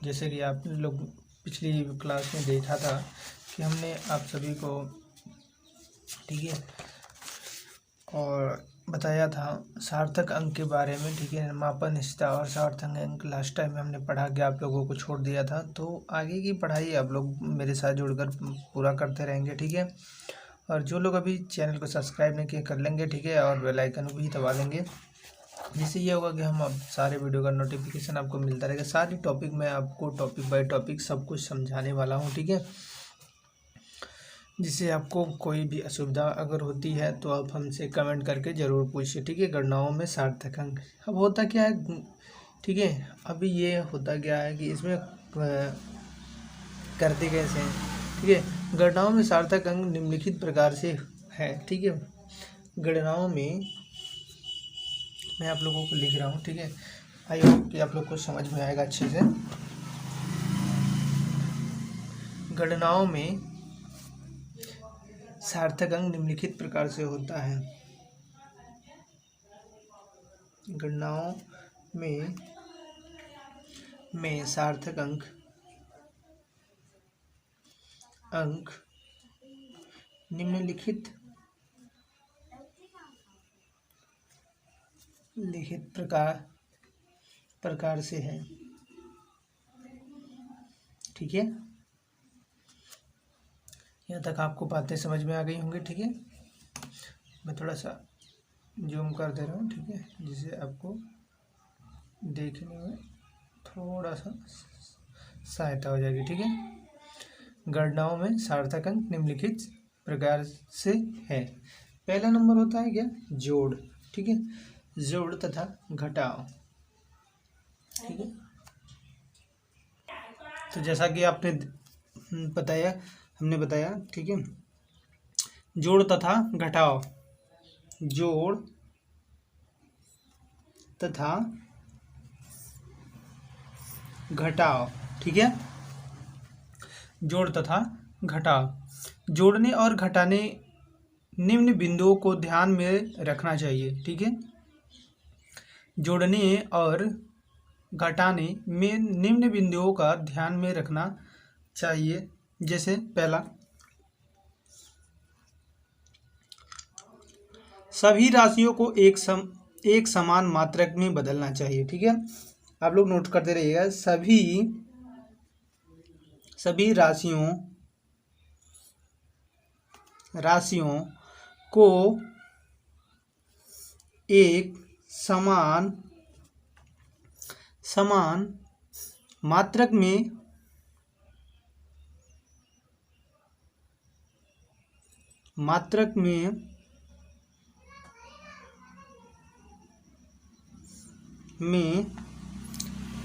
जैसे कि आप लोग पिछली क्लास में देखा था कि हमने आप सभी को, ठीक है, और बताया था सार्थक अंक के बारे में, ठीक है। मापन हिस्सा और सार्थक अंक लास्ट टाइम में हमने पढ़ा के आप लोगों को छोड़ दिया था, तो आगे की पढ़ाई आप लोग मेरे साथ जुड़कर पूरा करते रहेंगे, ठीक है। और जो लोग अभी चैनल को सब्सक्राइब नहीं किए कर लेंगे, ठीक है, और बेल आइकन भी दबा लेंगे, जिससे ये होगा कि हम अब सारे वीडियो का नोटिफिकेशन आपको मिलता रहेगा। सारे टॉपिक में आपको टॉपिक बाय टॉपिक सब कुछ समझाने वाला हूँ, ठीक है। जिससे आपको कोई भी असुविधा अगर होती है तो आप हमसे कमेंट करके ज़रूर पूछिए, ठीक है। गणनाओं में सार्थक अंक अब होता क्या है, ठीक है। अभी ये होता क्या है कि इसमें करते कैसे हैं, ठीक है। गणनाओं में सार्थक अंक निम्नलिखित प्रकार से है, ठीक है। गणनाओं में मैं आप लोगों को लिख रहा हूँ, ठीक है। आई होप कि आप लोग को समझ में आएगा अच्छे से। गणनाओं में सार्थक अंक निम्नलिखित प्रकार से होता है। गणनाओं में सार्थक अंक निम्नलिखित प्रकार से है, ठीक है। यहाँ तक आपको बातें समझ में आ गई होंगी, ठीक है। मैं थोड़ा सा जूम कर दे रहा हूँ, ठीक है, जिससे आपको देखने में थोड़ा सा सहायता हो जाएगी, ठीक है। गणनाओं में सार्थक अंक निम्नलिखित प्रकार से है। पहला नंबर होता है क्या, जोड़, ठीक है। जोड़ तथा घटाव, ठीक है। तो जैसा कि आपने हमने बताया, ठीक है। जोड़ तथा घटाव, जोड़ तथा घटाव, ठीक है। जोड़ तथा घटाव, जोड़ने और घटाने निम्न बिंदुओं को ध्यान में रखना चाहिए, ठीक है। जोड़ने और घटाने में निम्न बिंदुओं का ध्यान में रखना चाहिए। जैसे पहला, सभी राशियों को एक समान मात्रक में बदलना चाहिए, ठीक है। आप लोग नोट करते रहिएगा, सभी राशियों को एक समान मात्रक में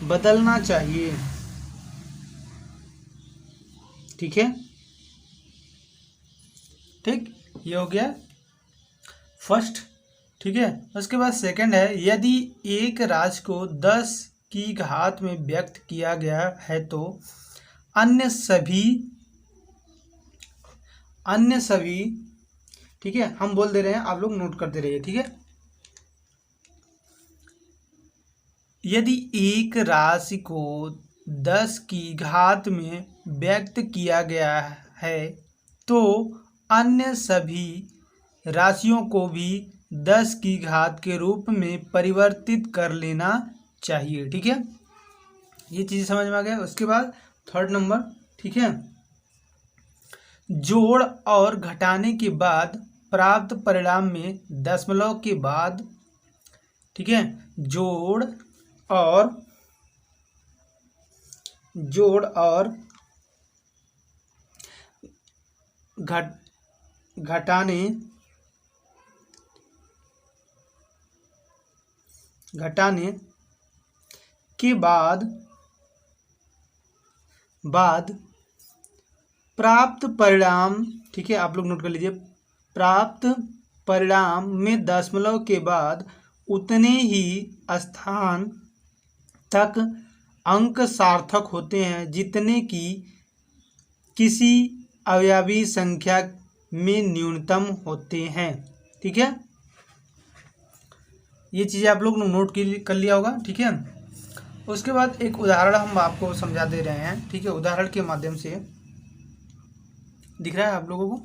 बदलना चाहिए, ठीक है। ठीक, ये हो गया फर्स्ट, ठीक है। उसके बाद सेकंड है, यदि एक राशि को 10 की घात में व्यक्त किया गया है तो अन्य सभी, ठीक है, हम बोल दे रहे हैं, आप लोग नोट करते रहिए, ठीक है। यदि एक राशि को 10 की घात में व्यक्त किया गया है तो अन्य सभी राशियों को भी 10 की घात के रूप में परिवर्तित कर लेना चाहिए, ठीक है। ये चीज़ समझ में आ गया। उसके बाद थर्ड नंबर, ठीक है, जोड़ और घटाने के बाद प्राप्त परिणाम में दशमलव के बाद, ठीक है, जोड़ और घटाने के बाद प्राप्त परिणाम, ठीक है, आप लोग नोट कर लीजिए, प्राप्त परिणाम में दशमलव के बाद उतने ही स्थान तक अंक सार्थक होते हैं जितने की किसी अवयवी संख्या में न्यूनतम होते हैं, ठीक है। ये चीज़ें आप लोग नोट कर लिया होगा, ठीक है। उसके बाद एक उदाहरण हम आपको समझा दे रहे हैं, ठीक है। उदाहरण के माध्यम से दिख रहा है आप लोगों को?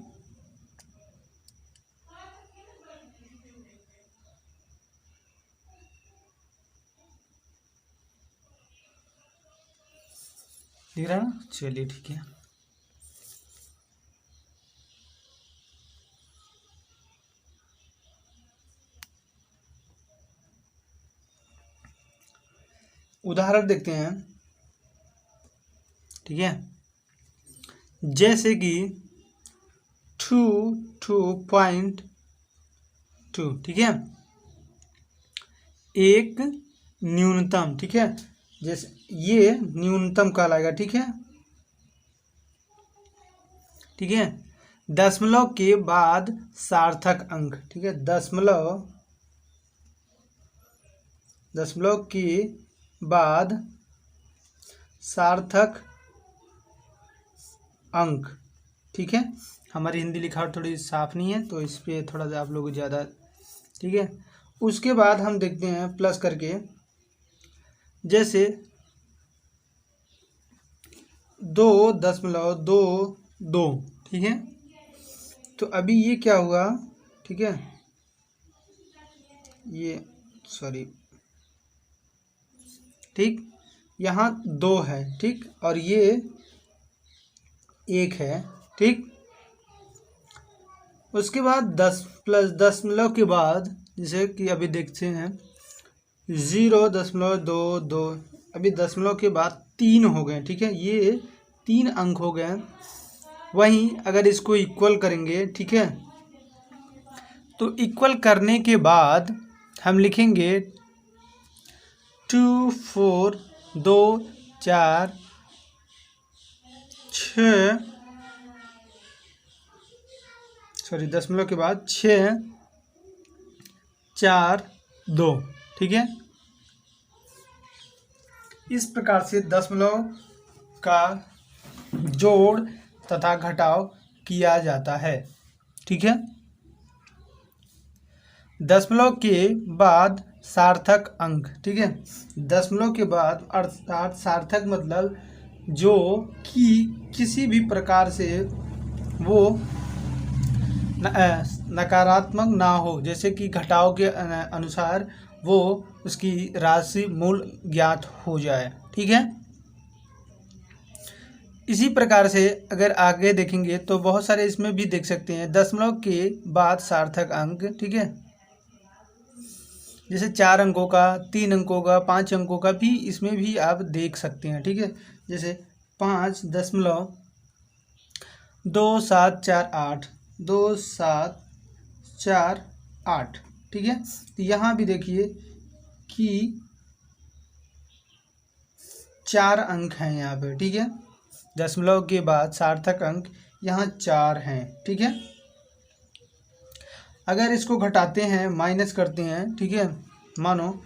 दिख रहा है ना? चलिए ठीक है। उदाहरण देखते हैं, ठीक है। जैसे कि 2.2, ठीक है, एक न्यूनतम, ठीक है। जैसे ये न्यूनतम कहलाएगा, ठीक है, ठीक है। दशमलव के बाद सार्थक अंक, ठीक है, दशमलव के बाद सार्थक अंक, ठीक है। हमारी हिंदी लिखावट थोड़ी साफ नहीं है तो इस पे थोड़ा सा आप लोग ज़्यादा, ठीक है। उसके बाद हम देखते हैं प्लस करके, जैसे 2.22, ठीक है। तो अभी ये क्या हुआ, ठीक है, ये सॉरी, ठीक, यहाँ 2 है, ठीक, और ये 1 है, ठीक। उसके बाद 10 प्लस दशमलव के बाद, जैसे कि अभी देखते हैं 0.22, अभी दशमलव के बाद 3 हो गए, ठीक है, ये 3 अंक हो गए। वहीं अगर इसको इक्वल करेंगे, ठीक है, तो इक्वल करने के बाद हम लिखेंगे 2, 4, 2, 4, 6, सॉरी दशमलव के बाद 6, 4, 2, ठीक है। इस प्रकार से दशमलव का जोड़ तथा घटाव किया जाता है, ठीक है। दशमलव के बाद सार्थक अंक, ठीक है, दशमलव के बाद अर्थात सार्थक मतलब जो कि किसी भी प्रकार से वो नकारात्मक ना हो, जैसे कि घटाव के अनुसार वो उसकी राशि मूल ज्ञात हो जाए, ठीक है। इसी प्रकार से अगर आगे देखेंगे तो बहुत सारे इसमें भी देख सकते हैं दशमलव के बाद सार्थक अंक, ठीक है, जैसे 4 अंकों का, 3 अंकों का, 5 अंकों का भी इसमें भी आप देख सकते हैं, ठीक है। जैसे 5.2748, 2748, ठीक है। तो यहाँ भी देखिए कि 4 अंक हैं यहाँ पे, ठीक है। दशमलव के बाद सार्थक अंक यहाँ 4 हैं, ठीक है। अगर इसको घटाते हैं, माइनस करते हैं, ठीक है, मानो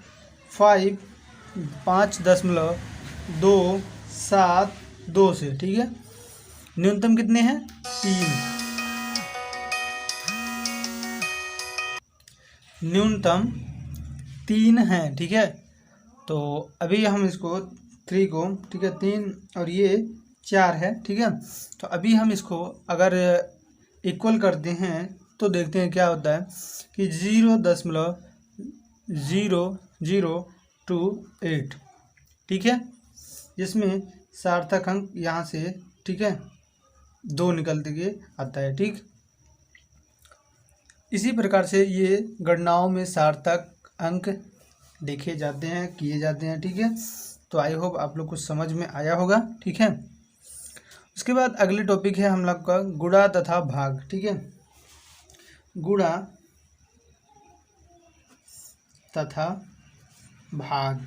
5.272 से, ठीक है, न्यूनतम कितने हैं? 3, न्यूनतम 3 हैं, ठीक है। तो अभी हम इसको 3 को, ठीक है, 3 और ये 4 है, ठीक है। तो अभी हम इसको अगर इक्वल करते हैं तो देखते हैं क्या होता है कि 0.0028, ठीक है, जिसमें सार्थक अंक यहाँ से, ठीक है, 2 निकल के आता है, ठीक। इसी प्रकार से ये गणनाओं में सार्थक अंक देखे जाते हैं, किए जाते हैं, ठीक है। तो आई होप आप लोग को समझ में आया होगा, ठीक है। उसके बाद अगले टॉपिक है हम लोग का गुणा तथा भाग, ठीक है, गुणा तथा भाग,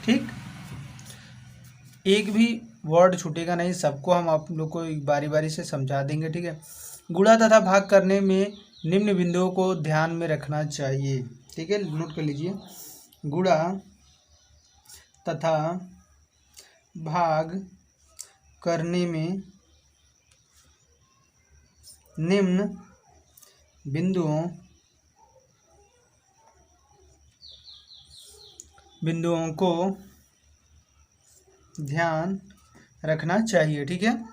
ठीक। एक भी वर्ड छूटेगा नहीं, सबको हम आप लोग को बारी बारी से समझा देंगे, ठीक है। गुणा तथा भाग करने में निम्न बिंदुओं को ध्यान में रखना चाहिए, ठीक है, नोट कर लीजिए। गुणा तथा भाग करने में निम्न बिंदुओं बिंदुओं को ध्यान रखना चाहिए। ठीक है,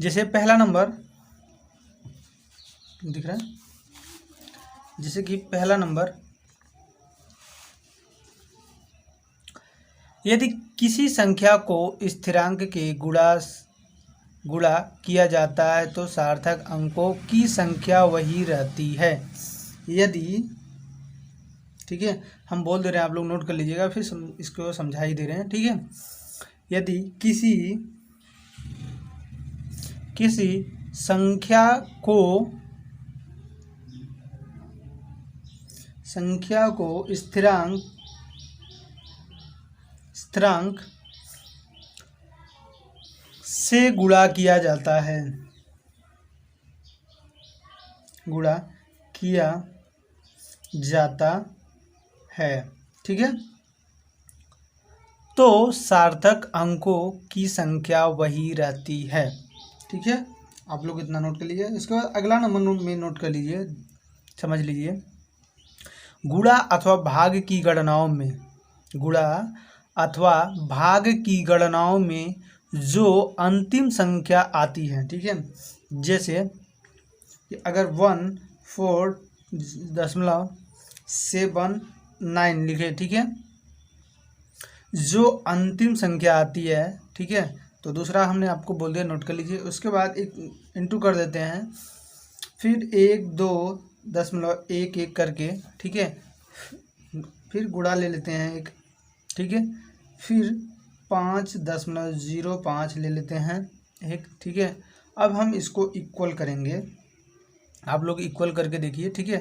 जैसे पहला नंबर दिख रहा है, जैसे कि पहला नंबर, यदि किसी संख्या को स्थिरांक के गुणा किया जाता है तो सार्थक अंकों की संख्या वही रहती है। यदि, ठीक है, हम बोल दे रहे हैं, आप लोग नोट कर लीजिएगा, फिर इसको समझा ही दे रहे हैं। ठीक है, यदि किसी संख्या को स्थिरांक से गुणा किया जाता है, ठीक है, तो सार्थक अंकों की संख्या वही रहती है। ठीक है, आप लोग इतना नोट कर लीजिए। इसके बाद अगला नंबर में नोट कर लीजिए, समझ लीजिए। गुणा अथवा भाग की गणनाओं में जो अंतिम संख्या आती है, ठीक है, जैसे कि अगर 14.79 लिखे, ठीक है, जो अंतिम संख्या आती है, ठीक है, तो दूसरा हमने आपको बोल दिया, नोट कर लीजिए। उसके बाद एक इंटू कर देते हैं, फिर 1.2.11 करके, ठीक है, फिर गुणा ले लेते हैं एक, ठीक है, फिर 5.05 ले लेते हैं एक, ठीक है। अब हम इसको इक्वल करेंगे, आप लोग इक्वल करके देखिए, ठीक है।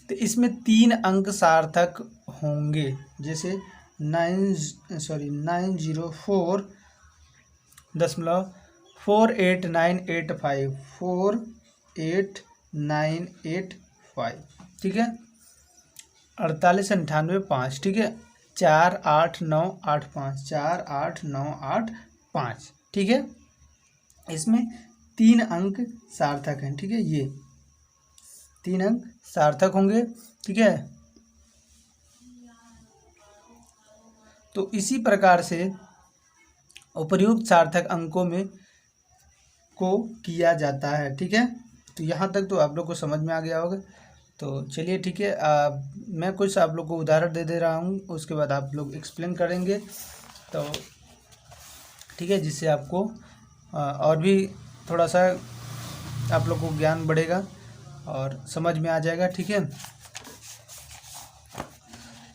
तो इसमें 3 अंक सार्थक होंगे, जैसे 9048985 ठीक है, 4898.5, ठीक है, 48985 ठीक है। इसमें 3 अंक सार्थक हैं, ठीक है, ये 3 अंक सार्थक होंगे, ठीक है। तो इसी प्रकार से उपर्युक्त सार्थक अंकों में को किया जाता है, ठीक है। तो यहाँ तक तो आप लोग को समझ में आ गया होगा। तो चलिए, ठीक है, मैं कुछ आप लोग को उदाहरण दे रहा हूँ, उसके बाद आप लोग एक्सप्लेन करेंगे, तो ठीक है, जिससे आपको और भी थोड़ा सा आप लोग को ज्ञान बढ़ेगा और समझ में आ जाएगा, ठीक है।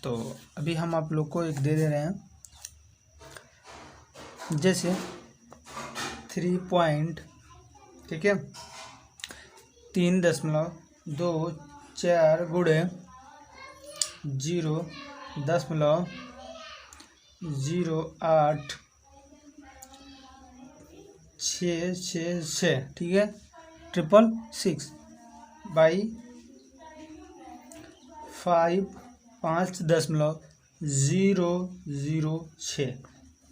तो अभी हम आप लोग को एक दे रहे हैं, जैसे 3 पॉइंट, ठीक है, 3.24 गुणे 0.0866, ठीक है, 666 बाई 5.006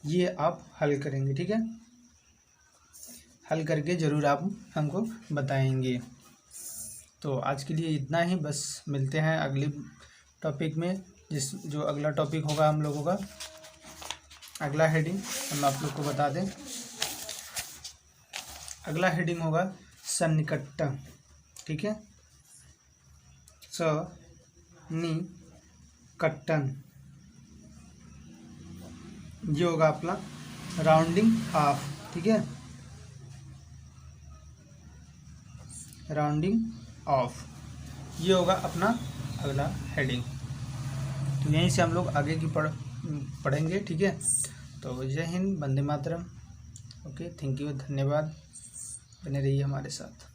ये आप हल करेंगे, ठीक है। हल करके ज़रूर आप हमको बताएंगे। तो आज के लिए इतना ही, बस मिलते हैं अगली टॉपिक में। जो अगला टॉपिक होगा हम लोगों का, अगला हेडिंग हम आप लोग को बता दें, अगला हेडिंग होगा सन्निकटन, ठीक है, सन्निकटन। ये होगा अपना राउंडिंग ऑफ, ठीक है, राउंडिंग ऑफ, ये होगा अपना अगला हेडिंग। तो यहीं से हम लोग आगे की पढ़ेंगे, ठीक है। तो जय Hind, Vande Mataram. Okay, thank you, धन्यवाद, बने रहिए हमारे साथ।